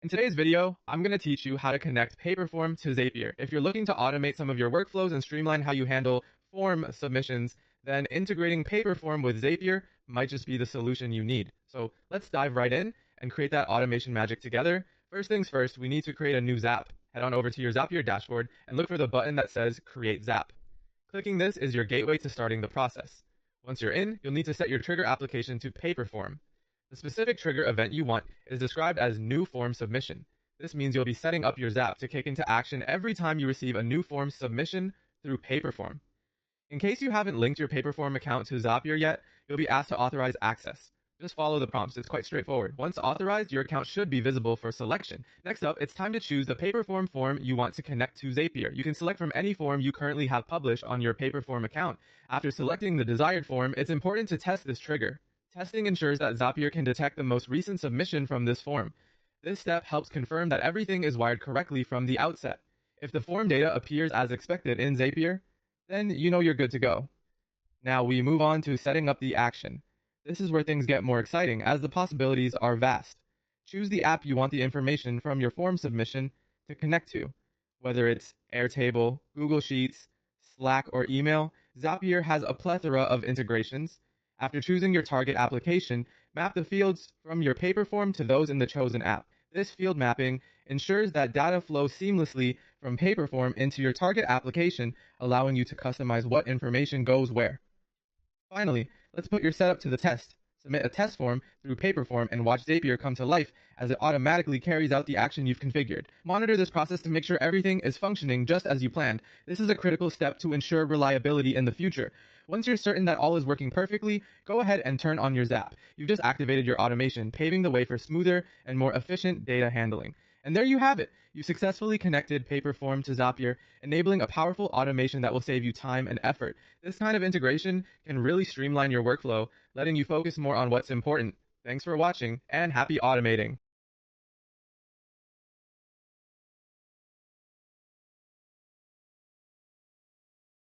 In today's video, I'm going to teach you how to connect Paperform to Zapier. If you're looking to automate some of your workflows and streamline how you handle form submissions, then integrating Paperform with Zapier might just be the solution you need. So let's dive right in and create that automation magic together. First things first, we need to create a new Zap. Head on over to your Zapier dashboard and look for the button that says Create Zap. Clicking this is your gateway to starting the process. Once you're in, you'll need to set your trigger application to Paperform. The specific trigger event you want is described as New Form Submission. This means you'll be setting up your Zap to kick into action every time you receive a new form submission through Paperform. In case you haven't linked your Paperform account to Zapier yet, you'll be asked to authorize access. Just follow the prompts, it's quite straightforward. Once authorized, your account should be visible for selection. Next up, it's time to choose the Paperform form you want to connect to Zapier. You can select from any form you currently have published on your Paperform account. After selecting the desired form, it's important to test this trigger. Testing ensures that Zapier can detect the most recent submission from this form. This step helps confirm that everything is wired correctly from the outset. If the form data appears as expected in Zapier, then you know you're good to go. Now we move on to setting up the action. This is where things get more exciting, as the possibilities are vast. Choose the app you want the information from your form submission to connect to. Whether it's Airtable, Google Sheets, Slack, or email, Zapier has a plethora of integrations. After choosing your target application, map the fields from your Paperform to those in the chosen app. This field mapping ensures that data flows seamlessly from Paperform into your target application, allowing you to customize what information goes where. Finally, let's put your setup to the test. Submit a test form through Paperform and watch Zapier come to life as it automatically carries out the action you've configured. Monitor this process to make sure everything is functioning just as you planned. This is a critical step to ensure reliability in the future. Once you're certain that all is working perfectly, go ahead and turn on your Zap. You've just activated your automation, paving the way for smoother and more efficient data handling. And there you have it. You successfully connected Paperform to Zapier, enabling a powerful automation that will save you time and effort. This kind of integration can really streamline your workflow, letting you focus more on what's important. Thanks for watching, and happy automating.